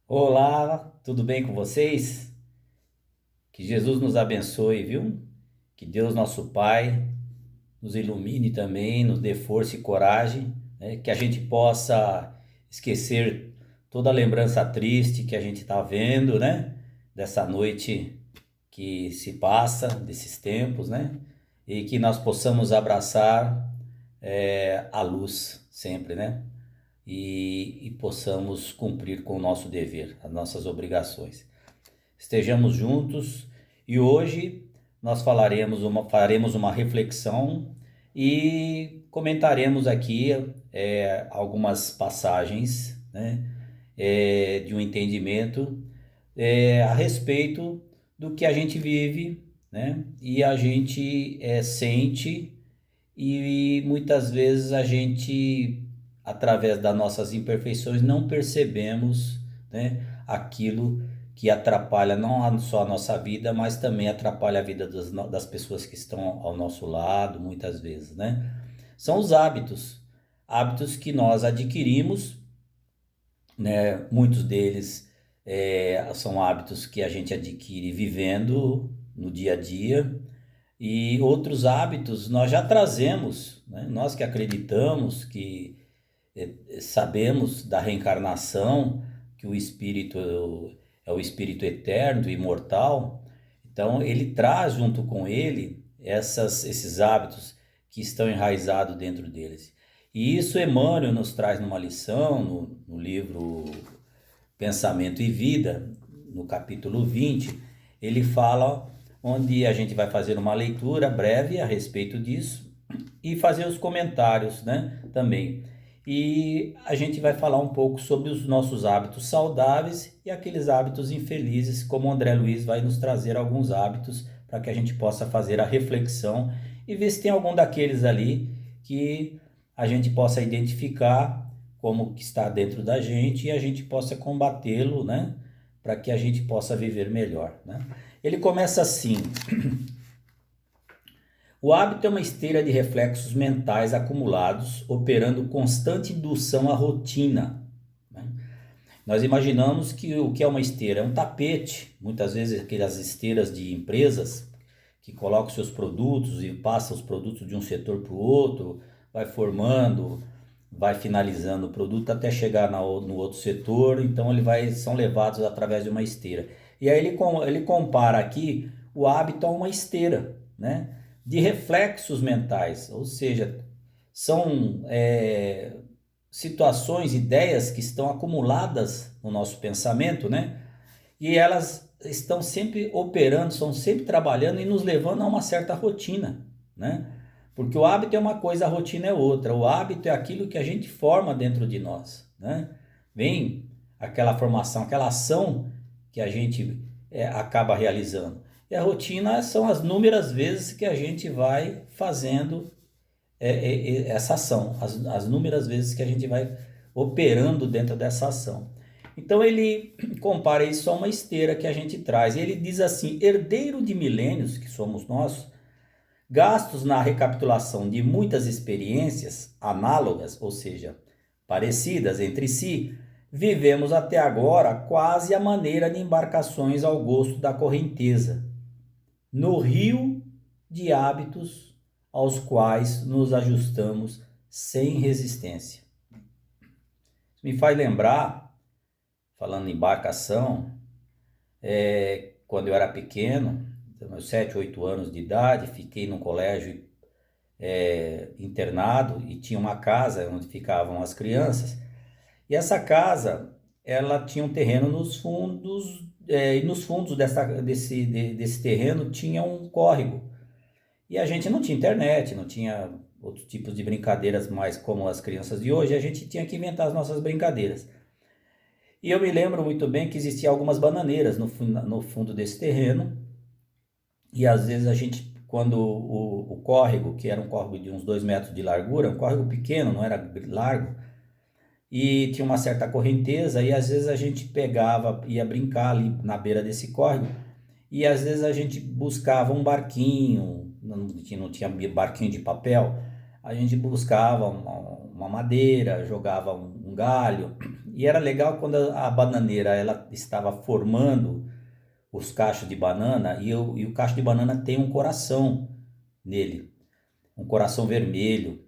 Olá, tudo bem com vocês? Que Jesus nos abençoe, viu? Que Deus, nosso Pai, nos ilumine também, nos dê força e coragem, né? Que a gente possa esquecer toda a lembrança triste que a gente está vendo, né? Dessa noite que se passa, desses tempos, né? E que nós possamos abraçar a luz sempre, né? E possamos cumprir com o nosso dever, as nossas obrigações. Estejamos juntos e hoje nós faremos uma reflexão e comentaremos aqui algumas passagens, né, de um entendimento a respeito do que a gente vive, né, e a gente sente e muitas vezes a gente, através das nossas imperfeições, não percebemos, né, aquilo que atrapalha não só a nossa vida, mas também atrapalha a vida das pessoas que estão ao nosso lado, muitas vezes, né? São os hábitos, hábitos que nós adquirimos, né? Muitos deles são hábitos que a gente adquire vivendo no dia a dia, e outros hábitos nós já trazemos, né? Nós que acreditamos, que sabemos da reencarnação, que o espírito é o espírito eterno, imortal. Então ele traz junto com ele esses hábitos que estão enraizados dentro deles. E isso Emmanuel nos traz numa lição no livro Pensamento e Vida, no capítulo 20, ele fala, onde a gente vai fazer uma leitura breve a respeito disso e fazer os comentários, né, também. E a gente vai falar um pouco sobre os nossos hábitos saudáveis e aqueles hábitos infelizes, como o André Luiz vai nos trazer alguns hábitos para que a gente possa fazer a reflexão e ver se tem algum daqueles ali que a gente possa identificar como que está dentro da gente e a gente possa combatê-lo, né? Para que a gente possa viver melhor, né? Ele começa assim: o hábito é uma esteira de reflexos mentais acumulados, operando constante indução à rotina, né? Nós imaginamos que o que é uma esteira? É um tapete, muitas vezes aquelas esteiras de empresas que colocam seus produtos e passa os produtos de um setor para o outro, vai formando, vai finalizando o produto até chegar no outro setor, então são levados através de uma esteira. E aí ele compara aqui o hábito a uma esteira, né, de reflexos mentais, ou seja, são situações, ideias que estão acumuladas no nosso pensamento, né? E elas estão sempre operando, estão sempre trabalhando e nos levando a uma certa rotina, né? Porque o hábito é uma coisa, a rotina é outra. O hábito é aquilo que a gente forma dentro de nós, né? Vem aquela formação, aquela ação que a gente acaba realizando. E a rotina são as inúmeras vezes que a gente vai fazendo essa ação, as inúmeras vezes que a gente vai operando dentro dessa ação. Então ele compara isso a uma esteira que a gente traz. E ele diz assim: herdeiro de milênios, que somos nós, gastos na recapitulação de muitas experiências análogas, ou seja, parecidas entre si, vivemos até agora quase a maneira de embarcações ao gosto da correnteza, no rio de hábitos aos quais nos ajustamos sem resistência. Isso me faz lembrar, falando em embarcação, quando eu era pequeno, meus 7, 8 anos de idade, fiquei num colégio internado e tinha uma casa onde ficavam as crianças. E essa casa, ela tinha um terreno nos fundos, e nos fundos desse terreno tinha um córrego. E a gente não tinha internet, não tinha outros tipos de brincadeiras mais como as crianças de hoje, a gente tinha que inventar as nossas brincadeiras. E eu me lembro muito bem que existiam algumas bananeiras no fundo desse terreno, e às vezes a gente, quando o córrego, que era um córrego de uns 2 metros de largura, um córrego pequeno, não era largo, e tinha uma certa correnteza, e às vezes a gente pegava, ia brincar ali na beira desse córrego, e às vezes a gente buscava um barquinho, não tinha barquinho de papel, a gente buscava uma madeira, jogava um galho, E era legal quando a bananeira ela estava formando os cachos de banana e o cacho de banana tem um coração nele, um coração vermelho,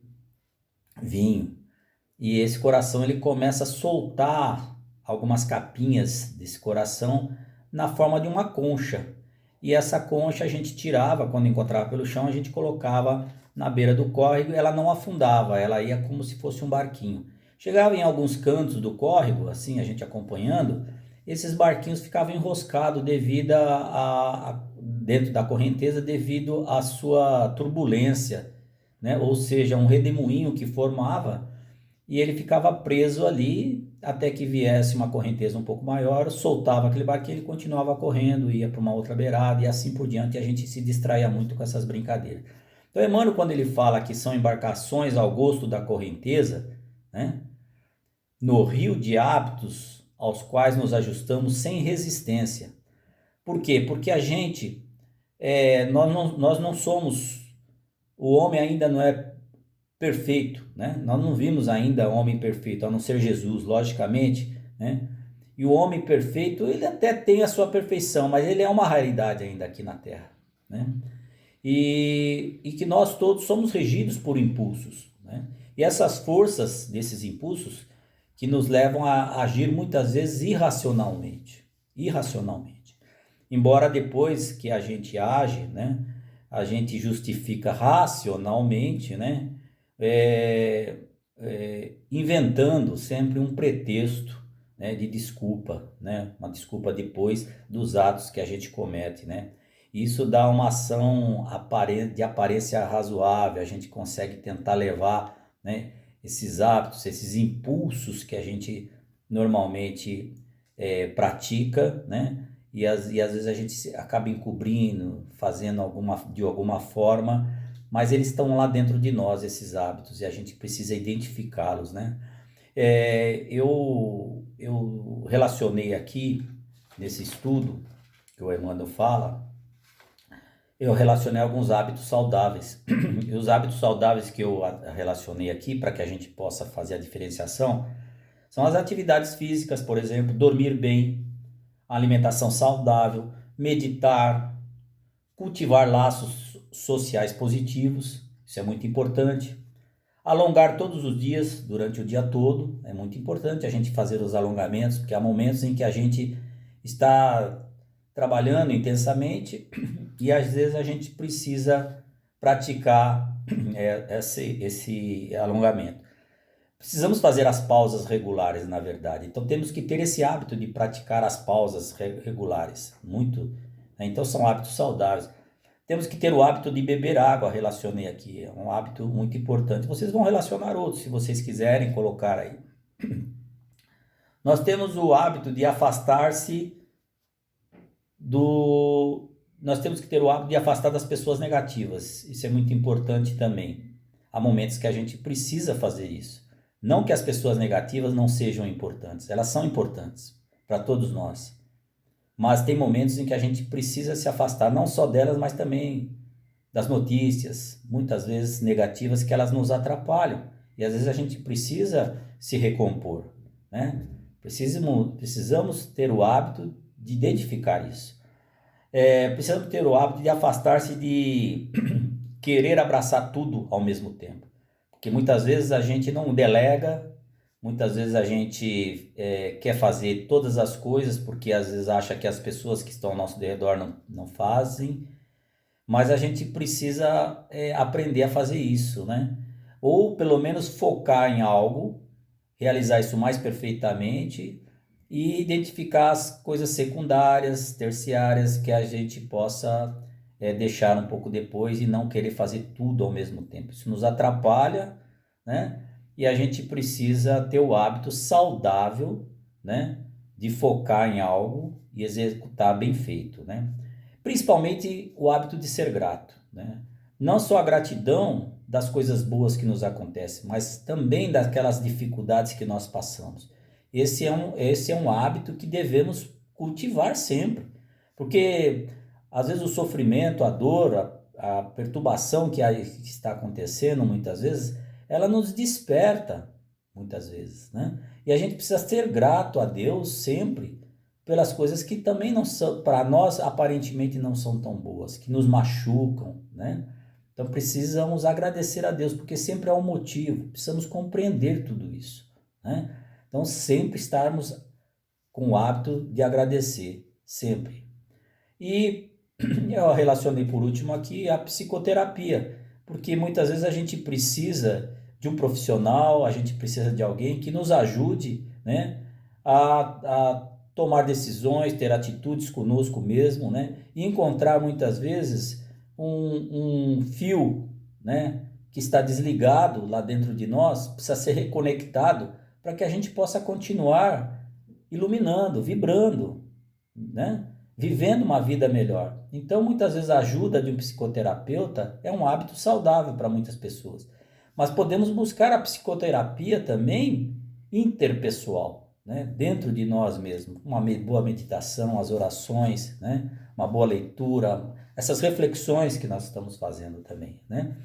vinho. E esse coração ele começa a soltar algumas capinhas desse coração na forma de uma concha. E essa concha a gente tirava, quando encontrava pelo chão, a gente colocava na beira do córrego, ela não afundava, ela ia como se fosse um barquinho. Chegava em alguns cantos do córrego, assim, a gente acompanhando, esses barquinhos ficavam enroscados devido dentro da correnteza devido à sua turbulência, né? Ou seja, um redemoinho que formava e ele ficava preso ali até que viesse uma correnteza um pouco maior, soltava aquele barquinho, ele continuava correndo, ia para uma outra beirada e assim por diante, e a gente se distraía muito com essas brincadeiras. Então, Emmanuel, quando ele fala que são embarcações ao gosto da correnteza, né, no rio de hábitos aos quais nos ajustamos sem resistência. Por quê? Porque a gente, nós não somos, o homem ainda não é perfeito, né? Nós não vimos ainda homem perfeito, a não ser Jesus, logicamente, né? E o homem perfeito, ele até tem a sua perfeição, mas ele é uma raridade ainda aqui na Terra, né? E que nós todos somos regidos por impulsos, né? E essas forças desses impulsos que nos levam a agir muitas vezes irracionalmente. Embora depois que a gente age, né, a gente justifica racionalmente, né, inventando sempre um pretexto, né, de desculpa, né, uma desculpa depois dos atos que a gente comete, né. Isso dá uma ação de aparência razoável, a gente consegue tentar levar, né, esses hábitos, esses impulsos que a gente normalmente pratica, né, e às vezes a gente acaba encobrindo, fazendo de alguma forma, mas eles estão lá dentro de nós, esses hábitos, e a gente precisa identificá-los, né? Eu relacionei aqui, nesse estudo que o Emmanuel fala, eu relacionei alguns hábitos saudáveis. E os hábitos saudáveis que eu relacionei aqui, para que a gente possa fazer a diferenciação, são as atividades físicas, por exemplo, dormir bem, alimentação saudável, meditar, cultivar laços sociais positivos, isso é muito importante. Alongar todos os dias, durante o dia todo, é muito importante a gente fazer os alongamentos, porque há momentos em que a gente está trabalhando intensamente e às vezes a gente precisa praticar esse alongamento. Precisamos fazer as pausas regulares, na verdade. Então temos que ter esse hábito de praticar as pausas regulares, muito, né? Então são hábitos saudáveis. Temos que ter o hábito de beber água, relacionei aqui, é um hábito muito importante. Vocês vão relacionar outros, se vocês quiserem colocar aí. Nós temos o hábito de afastar-se do... Nós temos que ter o hábito de afastar das pessoas negativas. Isso é muito importante também. Há momentos que a gente precisa fazer isso. Não que as pessoas negativas não sejam importantes, elas são importantes para todos nós. Mas tem momentos em que a gente precisa se afastar, não só delas, mas também das notícias, muitas vezes negativas, que elas nos atrapalham. E às vezes a gente precisa se recompor, né? Precisamos ter o hábito de identificar isso. Precisamos ter o hábito de afastar-se de querer abraçar tudo ao mesmo tempo. Porque muitas vezes a gente não delega, muitas vezes a gente quer fazer todas as coisas porque às vezes acha que as pessoas que estão ao nosso redor não fazem, mas a gente precisa aprender a fazer isso, né? Ou pelo menos focar em algo, realizar isso mais perfeitamente e identificar as coisas secundárias, terciárias que a gente possa deixar um pouco depois e não querer fazer tudo ao mesmo tempo. Isso nos atrapalha, né? E a gente precisa ter o hábito saudável, né, de focar em algo e executar bem feito, né? Principalmente o hábito de ser grato, né? Não só a gratidão das coisas boas que nos acontecem, mas também daquelas dificuldades que nós passamos. Esse é um hábito que devemos cultivar sempre, porque às vezes o sofrimento, a dor, a perturbação que está acontecendo muitas vezes, ela nos desperta muitas vezes, né? E a gente precisa ser grato a Deus sempre pelas coisas que também não são, para nós, aparentemente não são tão boas, que nos machucam, né? Então precisamos agradecer a Deus, porque sempre há um motivo, precisamos compreender tudo isso, né? Então sempre estarmos com o hábito de agradecer, sempre. E eu relacionei por último aqui a psicoterapia, porque muitas vezes a gente precisa de um profissional, a gente precisa de alguém que nos ajude, né, a tomar decisões, ter atitudes conosco mesmo, né, e encontrar muitas vezes um fio, né, que está desligado lá dentro de nós, precisa ser reconectado para que a gente possa continuar iluminando, vibrando, né? Vivendo uma vida melhor. Então, muitas vezes a ajuda de um psicoterapeuta é um hábito saudável para muitas pessoas. Mas podemos buscar a psicoterapia também interpessoal, né? Dentro de nós mesmos. Uma boa meditação, as orações, né? Uma boa leitura, essas reflexões que nós estamos fazendo também, né?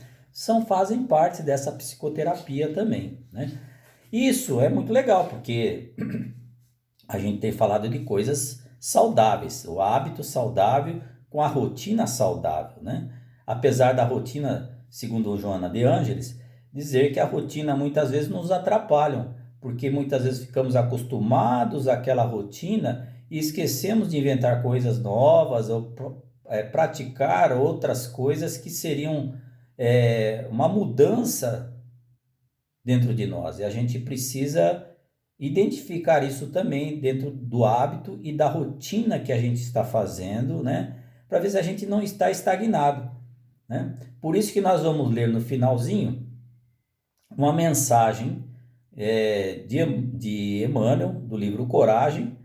Fazem parte dessa psicoterapia também, né? Isso é muito legal, porque a gente tem falado de coisas saudáveis, o hábito saudável com a rotina saudável, né? Apesar da rotina, segundo Joana de Ângeles, dizer que a rotina muitas vezes nos atrapalha, porque muitas vezes ficamos acostumados àquela rotina e esquecemos de inventar coisas novas ou praticar outras coisas que seriam uma mudança dentro de nós. E a gente precisa identificar isso também dentro do hábito e da rotina que a gente está fazendo, né? Para ver se a gente não está estagnado, né? Por isso que nós vamos ler no finalzinho uma mensagem de Emmanuel, do livro Coragem,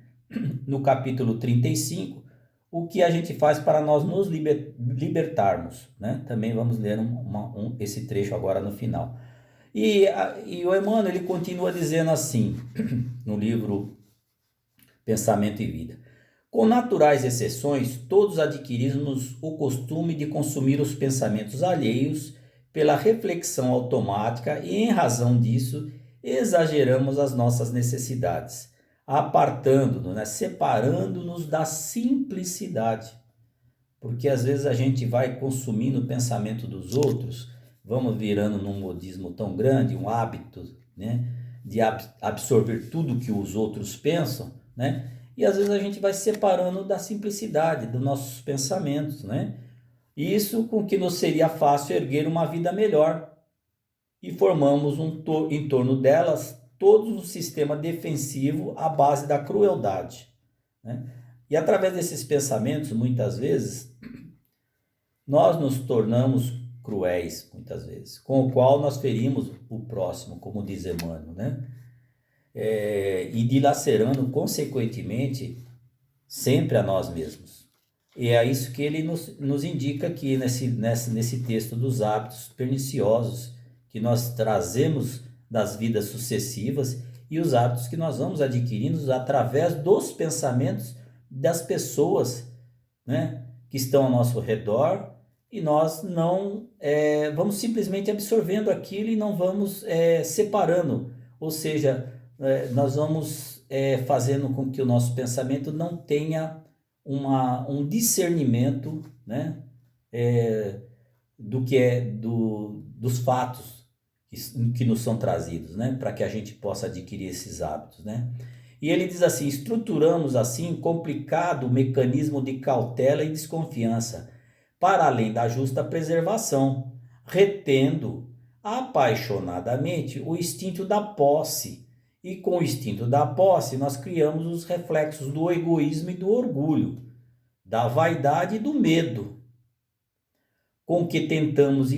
no capítulo 35, o que a gente faz para nós nos libertarmos, né? Também vamos ler esse trecho agora no final. E o Emmanuel, ele continua dizendo assim, no livro Pensamento e Vida: com naturais exceções, todos adquirimos o costume de consumir os pensamentos alheios pela reflexão automática e, em razão disso, exageramos as nossas necessidades, apartando-nos, né, separando-nos da simplicidade. Porque às vezes a gente vai consumindo o pensamento dos outros, vamos virando num modismo tão grande, um hábito, né, de absorver tudo que os outros pensam, né? E às vezes a gente vai separando da simplicidade dos nossos pensamentos, né? Isso com que nos seria fácil erguer uma vida melhor e formamos em torno delas todo um sistema defensivo à base da crueldade, né? E através desses pensamentos, muitas vezes, nós nos tornamos cruéis, muitas vezes, com o qual nós ferimos o próximo, como diz Emmanuel, né? E dilacerando, consequentemente, sempre a nós mesmos. E é isso que ele nos indica aqui nesse texto dos hábitos perniciosos que nós trazemos das vidas sucessivas e os hábitos que nós vamos adquirindo através dos pensamentos das pessoas, né, que estão ao nosso redor, e nós não vamos simplesmente absorvendo aquilo e não vamos separando, ou seja, nós vamos fazendo com que o nosso pensamento não tenha um discernimento, né, do que dos fatos que nos são trazidos, né, para que a gente possa adquirir esses hábitos, né? E ele diz assim: estruturamos assim complicado mecanismo de cautela e desconfiança, para além da justa preservação, retendo apaixonadamente o instinto da posse. E com o instinto da posse, nós criamos os reflexos do egoísmo e do orgulho, da vaidade e do medo, com que tentamos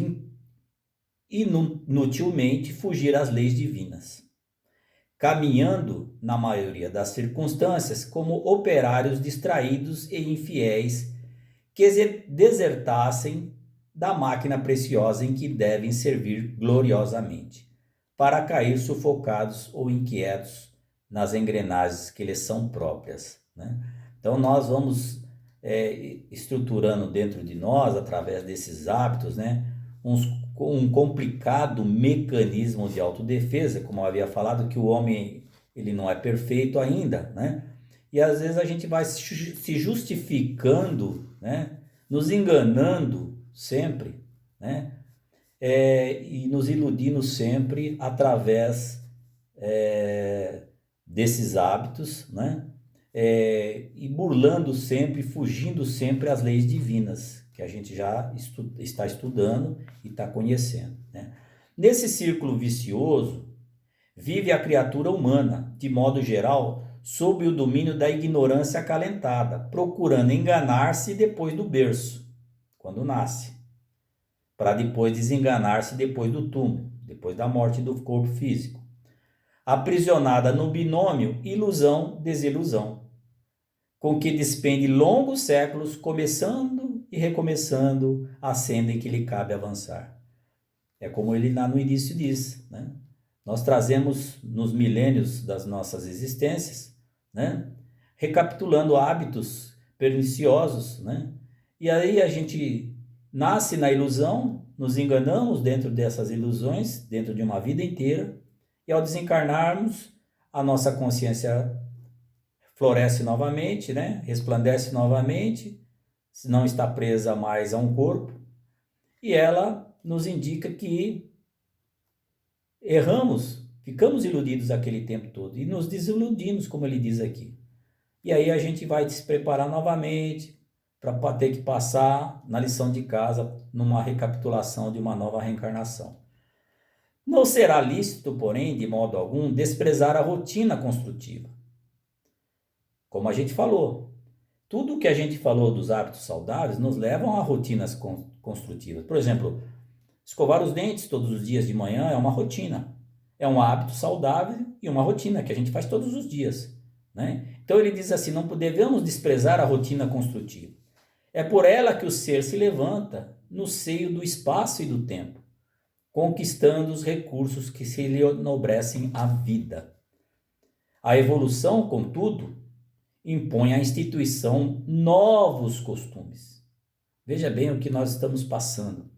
inutilmente fugir às leis divinas, caminhando, na maioria das circunstâncias, como operários distraídos e infiéis que desertassem da máquina preciosa em que devem servir gloriosamente, para cair sufocados ou inquietos nas engrenagens que lhes são próprias, né? Então nós vamos estruturando dentro de nós, através desses hábitos, né, um complicado mecanismo de autodefesa, como eu havia falado, que o homem ele não é perfeito ainda, né? E às vezes a gente vai se justificando, né? Nos enganando sempre, né? E nos iludindo sempre através desses hábitos, né? E burlando sempre, fugindo sempre às leis divinas, que a gente já está estudando e está conhecendo, né? Nesse círculo vicioso, vive a criatura humana, de modo geral, sob o domínio da ignorância acalentada, procurando enganar-se depois do berço, quando nasce, para depois desenganar-se depois do túmulo, depois da morte do corpo físico. Aprisionada no binômio ilusão-desilusão, com que despende longos séculos, começando e recomeçando a senda em que lhe cabe avançar. É como ele lá no início diz, né? Nós trazemos nos milênios das nossas existências, né? Recapitulando hábitos perniciosos, né? E aí a gente nasce na ilusão, nos enganamos dentro dessas ilusões, dentro de uma vida inteira, e ao desencarnarmos, a nossa consciência floresce novamente, né? Resplandece novamente, não está presa mais a um corpo, e ela nos indica que erramos, ficamos iludidos aquele tempo todo e nos desiludimos, como ele diz aqui. E aí a gente vai se preparar novamente para ter que passar na lição de casa, numa recapitulação de uma nova reencarnação. Não será lícito, porém, de modo algum, desprezar a rotina construtiva. Como a gente falou, tudo que a gente falou dos hábitos saudáveis nos levam a rotinas construtivas. Por exemplo, escovar os dentes todos os dias de manhã é uma rotina. É um hábito saudável e uma rotina que a gente faz todos os dias, né? Então ele diz assim, não devemos desprezar a rotina construtiva. É por ela que o ser se levanta no seio do espaço e do tempo, conquistando os recursos que se lhe enobrecem a vida. A evolução, contudo, impõe à instituição novos costumes. Veja bem o que nós estamos passando.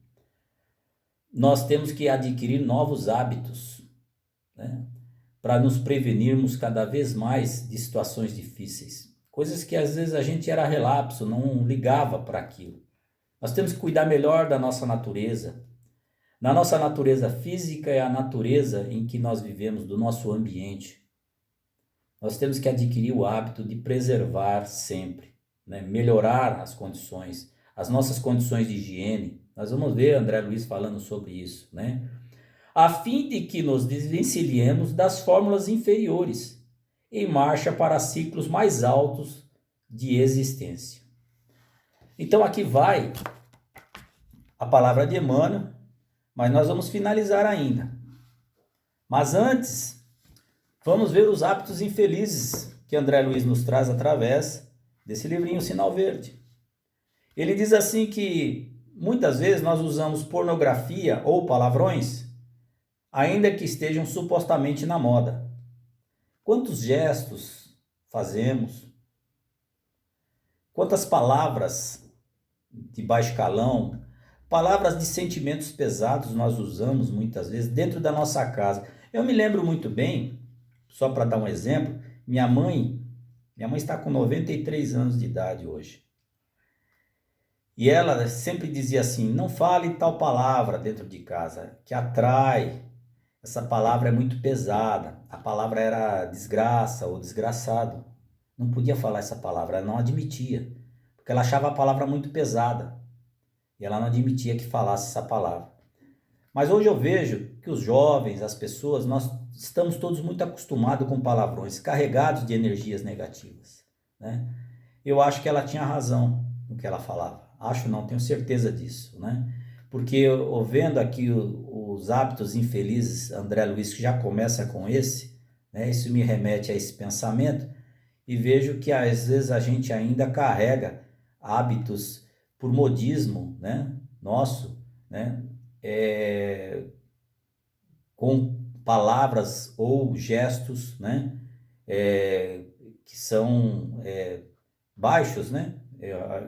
Nós temos que adquirir novos hábitos, né? Para nos prevenirmos cada vez mais de situações difíceis. Coisas que às vezes a gente era relapso, não ligava para aquilo. Nós temos que cuidar melhor da nossa natureza. Na nossa natureza física é a natureza em que nós vivemos, do nosso ambiente. Nós temos que adquirir o hábito de preservar sempre, né? Melhorar as condições, as nossas condições de higiene. Nós vamos ver André Luiz falando sobre isso, né? A fim de que nos desvencilhemos das fórmulas inferiores, em marcha para ciclos mais altos de existência. Então aqui vai a palavra de Emmanuel, mas nós vamos finalizar ainda. Mas antes, vamos ver os hábitos infelizes que André Luiz nos traz através desse livrinho Sinal Verde. Ele diz assim que muitas vezes nós usamos pornografia ou palavrões, ainda que estejam supostamente na moda. Quantos gestos fazemos? Quantas palavras de baixo calão, palavras de sentimentos pesados nós usamos muitas vezes dentro da nossa casa. Eu me lembro muito bem, só para dar um exemplo, minha mãe está com 93 anos de idade hoje. E ela sempre dizia assim, não fale tal palavra dentro de casa, que atrai. Essa palavra é muito pesada. A palavra era desgraça ou desgraçado. Não podia falar essa palavra, ela não admitia. Porque ela achava a palavra muito pesada. E ela não admitia que falasse essa palavra. Mas hoje eu vejo que os jovens, as pessoas, nós estamos todos muito acostumados com palavrões, carregados de energias negativas, né? Eu acho que ela tinha razão no que ela falava. Acho não, tenho certeza disso, né? Porque eu vendo aqui os hábitos infelizes, André Luiz, que já começa com esse, né? Isso me remete a esse pensamento e vejo que às vezes a gente ainda carrega hábitos por modismo, né? Nosso, né? Com palavras ou gestos, né? Que são baixos, né?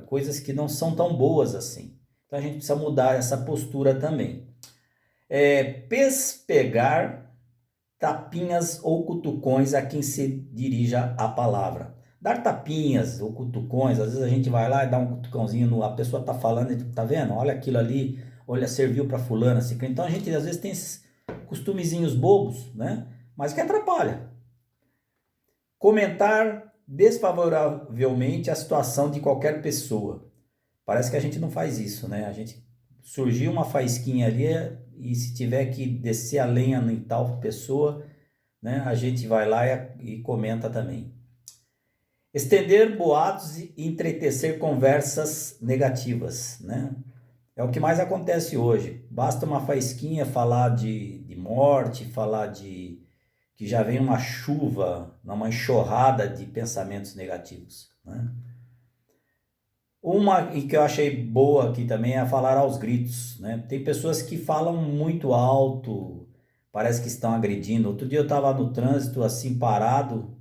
Coisas que não são tão boas assim. Então a gente precisa mudar essa postura também. Pespegar tapinhas ou cutucões a quem se dirija a palavra. Dar tapinhas ou cutucões, às vezes a gente vai lá e dá um cutucãozinho, a pessoa está falando e tá vendo? Olha aquilo ali, olha, serviu para fulana, assim. Então a gente às vezes tem esses costumezinhos bobos, né? Mas que atrapalha. Comentar desfavoravelmente a situação de qualquer pessoa. Parece que a gente não faz isso, né? A gente surgiu uma faísquinha ali e se tiver que descer a lenha em tal pessoa, né, a gente vai lá e comenta também. Estender boatos e entretecer conversas negativas, né? É o que mais acontece hoje. Basta uma faísquinha falar de morte, falar de que já vem uma chuva, uma enxurrada de pensamentos negativos, né? Uma que eu achei boa aqui também é falar aos gritos, né? Tem pessoas que falam muito alto, parece que estão agredindo. Outro dia eu estava no trânsito assim parado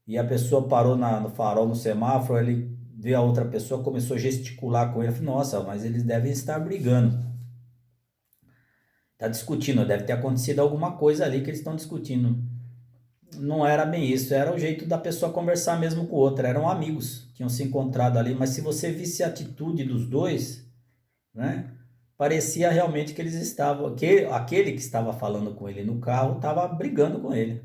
e a pessoa parou no farol, no semáforo, ele viu a outra pessoa, começou a gesticular com ele. Eu falei, nossa, mas eles devem estar brigando. Tá discutindo, deve ter acontecido alguma coisa ali que eles estão discutindo. Não era bem isso, era o jeito da pessoa conversar mesmo com o outro, eram amigos, tinham se encontrado ali, mas se você visse a atitude dos dois, né, parecia realmente que eles estavam, que aquele que estava falando com ele no carro estava brigando com ele,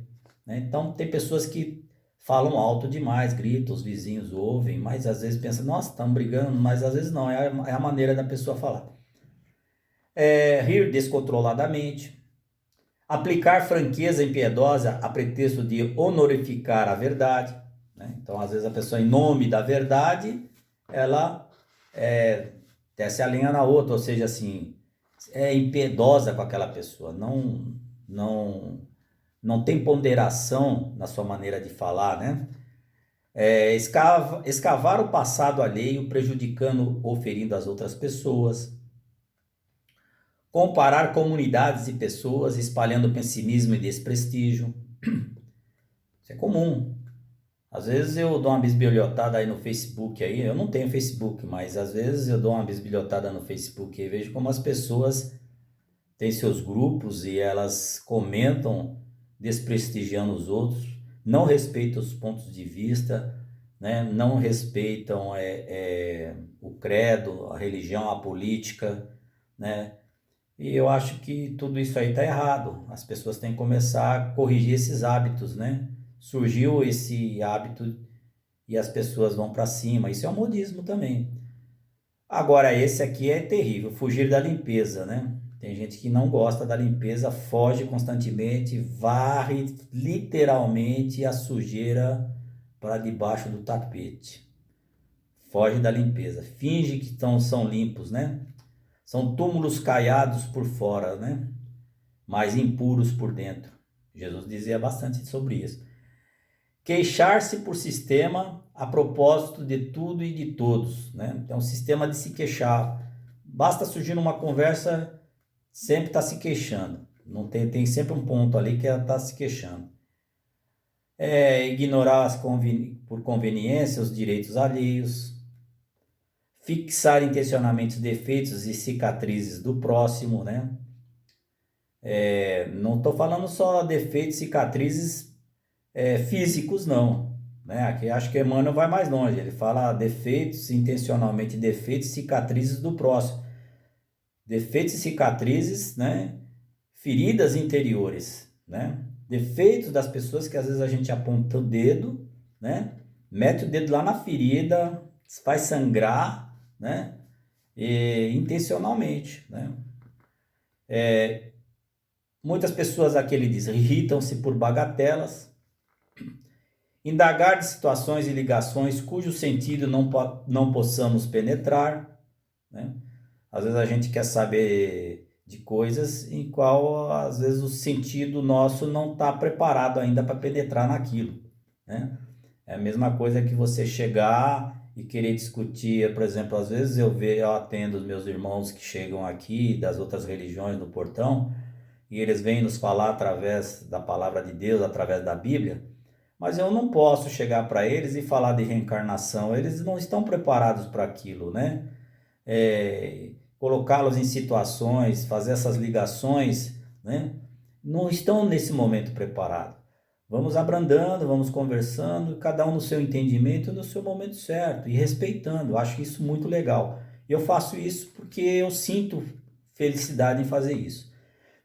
né? Então tem pessoas que falam alto demais, gritam, os vizinhos ouvem, mas às vezes pensam, nossa, estão brigando, mas às vezes não, é a maneira da pessoa falar. Rir descontroladamente, aplicar franqueza impiedosa a pretexto de honorificar a verdade, né? Então, às vezes a pessoa, em nome da verdade, ela desce a linha na outra, ou seja, assim, é impiedosa com aquela pessoa, não tem ponderação na sua maneira de falar, né? Escavar o passado alheio, prejudicando ou ferindo as outras pessoas. Comparar comunidades e pessoas, espalhando pessimismo e desprestígio. Isso é comum. Às vezes eu dou uma bisbilhotada aí no Facebook aí, eu não tenho Facebook, mas às vezes eu dou uma bisbilhotada no Facebook e vejo como as pessoas têm seus grupos e elas comentam desprestigiando os outros, não respeitam os pontos de vista, né? Não respeitam o credo, a religião, a política, né? E eu acho que tudo isso aí está errado. As pessoas têm que começar a corrigir esses hábitos, né? Surgiu esse hábito e as pessoas vão para cima. Isso é um modismo também. Agora, esse aqui é terrível, fugir da limpeza, né? Tem gente que não gosta da limpeza, foge constantemente, varre literalmente a sujeira para debaixo do tapete. Foge da limpeza, finge que são limpos, né? São túmulos caiados por fora, né? Mas impuros por dentro. Jesus dizia bastante sobre isso. Queixar-se por sistema a propósito de tudo e de todos, né? Então, um sistema de se queixar. Basta surgir uma conversa, sempre está se queixando. Não tem sempre um ponto ali que ela está se queixando. Ignorar por conveniência os direitos alheios. Fixar intencionalmente os defeitos e cicatrizes do próximo, né? Não estou falando só defeitos, cicatrizes físicos, não, né? Aqui acho que Emmanuel vai mais longe, ele fala defeitos, intencionalmente defeitos, cicatrizes do próximo. Defeitos e cicatrizes, né? Feridas interiores, né? Defeitos das pessoas que às vezes a gente aponta o dedo, né? Mete o dedo lá na ferida, faz sangrar, né? Intencionalmente, né? Muitas pessoas, aqui ele diz, irritam-se por bagatelas. Indagar de situações e ligações cujo sentido não possamos penetrar, né? Às vezes a gente quer saber de coisas em qual, às vezes, o sentido nosso não está preparado ainda para penetrar naquilo, né? É a mesma coisa que você chegar e querer discutir, por exemplo, às vezes eu atendo os meus irmãos que chegam aqui das outras religiões no portão e eles vêm nos falar através da palavra de Deus, através da Bíblia, mas eu não posso chegar para eles e falar de reencarnação, eles não estão preparados para aquilo, né? Colocá-los em situações, fazer essas ligações, né? não estão nesse momento preparados. Vamos abrandando, vamos conversando, cada um no seu entendimento, no seu momento certo, e respeitando. Eu acho isso muito legal. Eu faço isso porque eu sinto felicidade em fazer isso.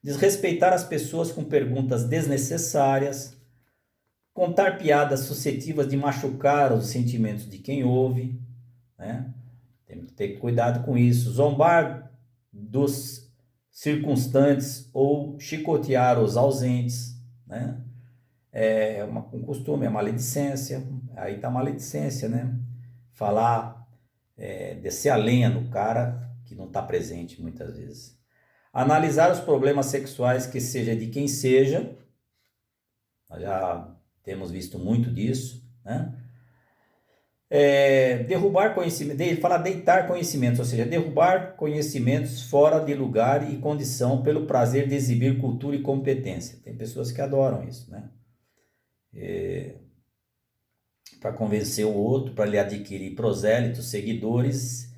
Desrespeitar as pessoas com perguntas desnecessárias, contar piadas suscetíveis de machucar os sentimentos de quem ouve, né? Tem que ter cuidado com isso. Zombar dos circunstantes ou chicotear os ausentes, né? É um costume, é maledicência. Aí tá maledicência, né? Falar, descer a lenha no cara que não está presente muitas vezes. Analisar os problemas sexuais, que seja de quem seja. Nós já temos visto muito disso, né? Derrubar conhecimento, ele fala deitar conhecimentos, ou seja, derrubar conhecimentos fora de lugar e condição pelo prazer de exibir cultura e competência. Tem pessoas que adoram isso, né? Para convencer o outro, para ele adquirir prosélitos, seguidores,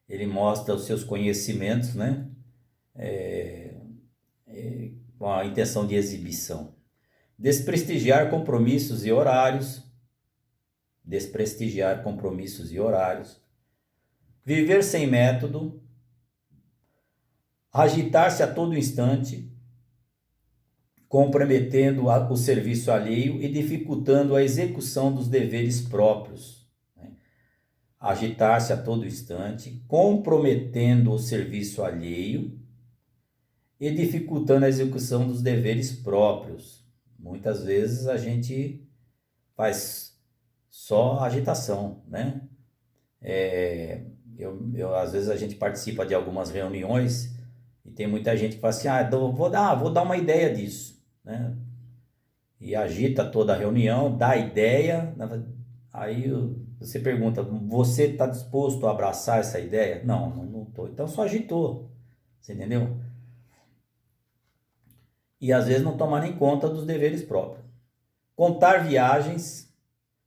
ele mostra os seus conhecimentos, né? Com a intenção de exibição. Desprestigiar compromissos e horários. Desprestigiar compromissos e horários. Viver sem método. Agitar-se a todo instante, comprometendo o serviço alheio e dificultando a execução dos deveres próprios. Agitar-se a todo instante, comprometendo o serviço alheio e dificultando a execução dos deveres próprios. Muitas vezes a gente faz só agitação, né? Às vezes a gente participa de algumas reuniões e tem muita gente que fala assim, vou dar uma ideia disso, né? E agita toda a reunião, dá ideia, aí você pergunta, você está disposto a abraçar essa ideia? Não estou. Então só agitou, você entendeu? E às vezes não toma nem conta dos deveres próprios. Contar viagens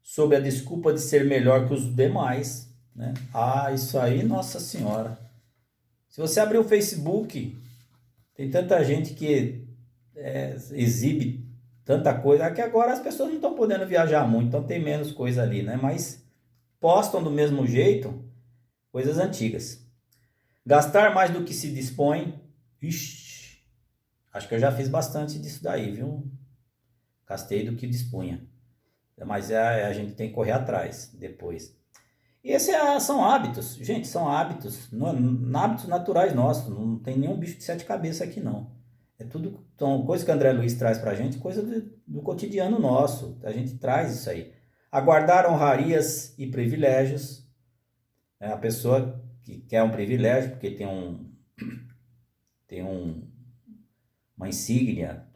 sob a desculpa de ser melhor que os demais, né? Isso aí, nossa senhora. Se você abrir o Facebook, tem tanta gente que exibe tanta coisa, que agora as pessoas não estão podendo viajar muito, então tem menos coisa ali, né? Mas postam do mesmo jeito coisas antigas. Gastar mais do que se dispõe. Ixi, acho que eu já fiz bastante disso daí, viu? Gastei do que dispunha. Mas a gente tem que correr atrás depois. E esses são hábitos, gente, são hábitos, hábitos naturais nossos, não tem nenhum bicho de sete cabeças aqui não. É tudo, são coisas que o André Luiz traz pra gente, coisa do cotidiano nosso, a gente traz isso aí. Aguardar honrarias e privilégios, né? A pessoa que quer um privilégio, porque tem uma insígnia,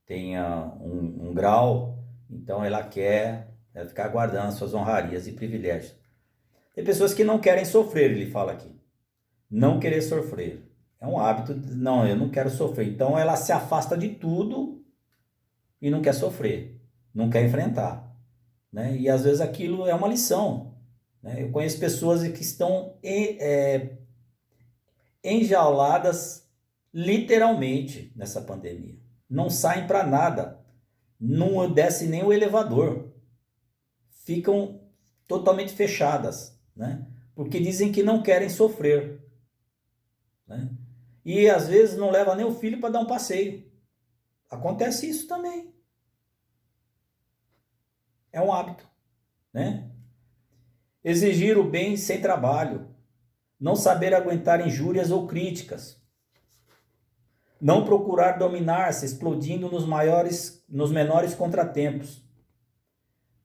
tem um grau, então ela quer ficar aguardando suas honrarias e privilégios. Tem pessoas que não querem sofrer, ele fala aqui. Não querer sofrer. É um hábito, não, eu não quero sofrer. Então ela se afasta de tudo e não quer sofrer, não quer enfrentar, né? E às vezes aquilo é uma lição, né? Eu conheço pessoas que estão enjauladas literalmente nessa pandemia. Não saem para nada, não desce nem o elevador, ficam totalmente fechadas, né? Porque dizem que não querem sofrer, né? E às vezes não leva nem o filho para dar um passeio. Acontece isso também. É um hábito, né? Exigir o bem sem trabalho, não saber aguentar injúrias ou críticas, não procurar dominar-se, explodindo nos menores contratempos,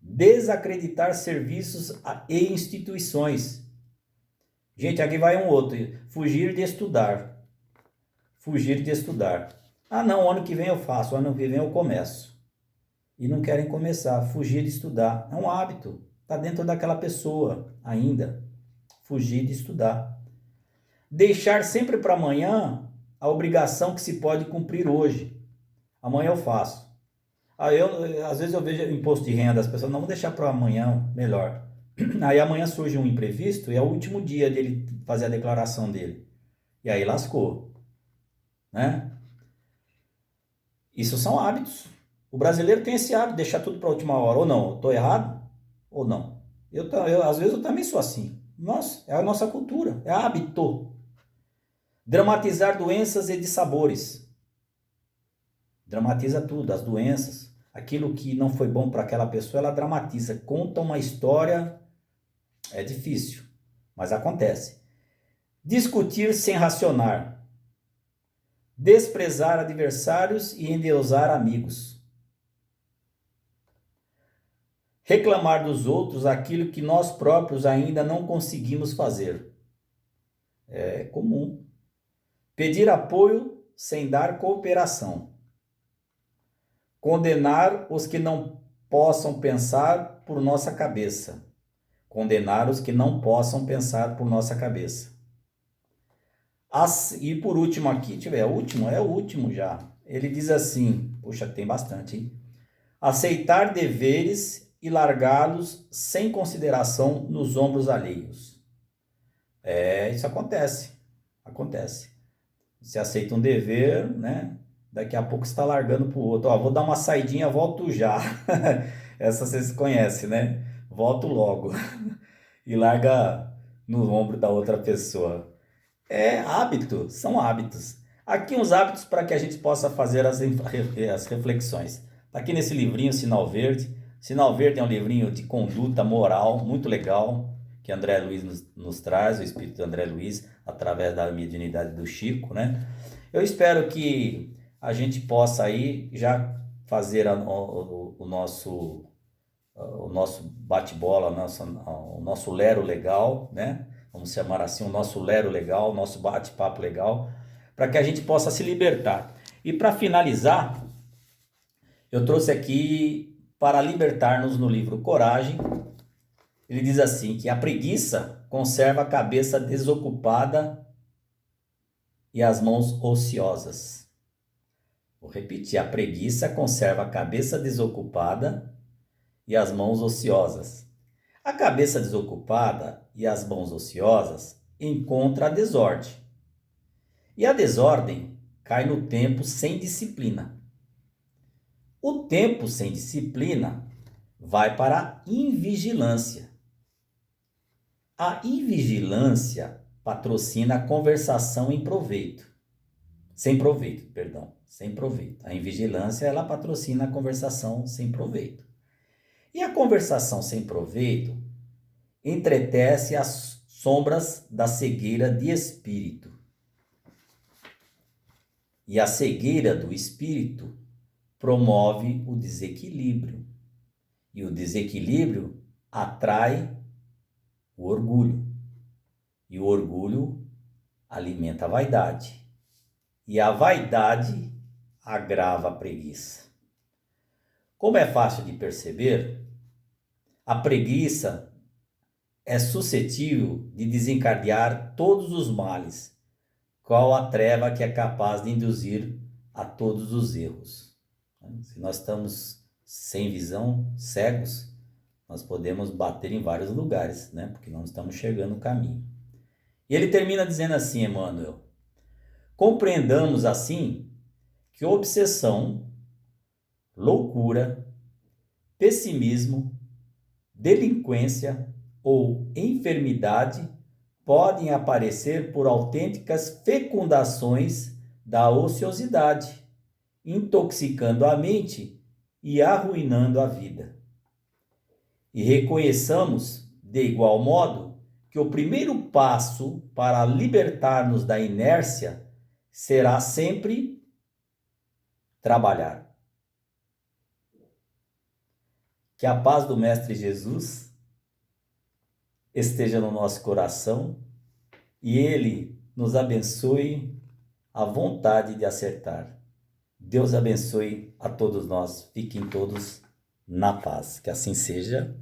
desacreditar serviços e instituições. Gente, aqui vai um outro. Fugir de estudar. Fugir de estudar. Não, ano que vem eu faço, ano que vem eu começo. E não querem começar. Fugir de estudar. É um hábito. Está dentro daquela pessoa ainda. Fugir de estudar. Deixar sempre para amanhã a obrigação que se pode cumprir hoje. Amanhã eu faço. Às vezes eu vejo imposto de renda, as pessoas não vão deixar para amanhã, melhor. Aí amanhã surge um imprevisto e é o último dia dele fazer a declaração dele. E aí lascou, né? Isso são hábitos. O brasileiro tem esse hábito de deixar tudo para a última hora. Ou não, estou errado? Ou não? Às vezes eu também sou assim. Nossa, é a nossa cultura, é hábito. Dramatizar doenças e dissabores. Dramatiza tudo, as doenças. Aquilo que não foi bom para aquela pessoa, ela dramatiza. Conta uma história, é difícil, mas acontece. Discutir sem racionar. Desprezar adversários e endeusar amigos. Reclamar dos outros aquilo que nós próprios ainda não conseguimos fazer. É comum. Pedir apoio sem dar cooperação. Condenar os que não possam pensar por nossa cabeça. Condenar os que não possam pensar por nossa cabeça. E por último aqui, é o último já. Ele diz assim, puxa, tem bastante, hein? Aceitar deveres e largá-los sem consideração nos ombros alheios. Isso acontece. Você aceita um dever, né? Daqui a pouco você está largando para o outro. Vou dar uma saidinha, volto já. Essa vocês conhecem, né? Volto logo. E larga no ombro da outra pessoa. São hábitos. Aqui uns hábitos para que a gente possa fazer as reflexões. Está aqui nesse livrinho, Sinal Verde. Sinal Verde é um livrinho de conduta moral, muito legal, que André Luiz nos traz, o espírito de André Luiz, através da mediunidade do Chico, né? Eu espero que a gente possa aí já fazer o nosso bate-bola, o nosso lero legal, né? Vamos chamar assim, o nosso lero legal, o nosso bate-papo legal, para que a gente possa se libertar. E para finalizar, eu trouxe aqui para libertar-nos no livro Coragem. Ele diz assim, que a preguiça conserva a cabeça desocupada e as mãos ociosas. Vou repetir, a preguiça conserva a cabeça desocupada e as mãos ociosas. A cabeça desocupada e as mãos ociosas encontra a desordem. E a desordem cai no tempo sem disciplina. O tempo sem disciplina vai para a invigilância. A invigilância patrocina a conversação sem proveito. A invigilância, ela patrocina a conversação sem proveito. E a conversação sem proveito entretece as sombras da cegueira de espírito. E a cegueira do espírito promove o desequilíbrio. E o desequilíbrio atrai o orgulho. E o orgulho alimenta a vaidade. E a vaidade agrava a preguiça. Como é fácil de perceber, a preguiça é suscetível de desencadear todos os males, qual a treva que é capaz de induzir a todos os erros. Se nós estamos sem visão, cegos, nós podemos bater em vários lugares, né? Porque não estamos enxergando o caminho. E ele termina dizendo assim, Emmanuel: compreendamos assim que obsessão, loucura, pessimismo, delinquência ou enfermidade podem aparecer por autênticas fecundações da ociosidade, intoxicando a mente e arruinando a vida. E reconheçamos, de igual modo, que o primeiro passo para libertar-nos da inércia será sempre trabalhar. Que a paz do Mestre Jesus esteja no nosso coração e Ele nos abençoe a vontade de acertar. Deus abençoe a todos nós. Fiquem todos na paz. Que assim seja.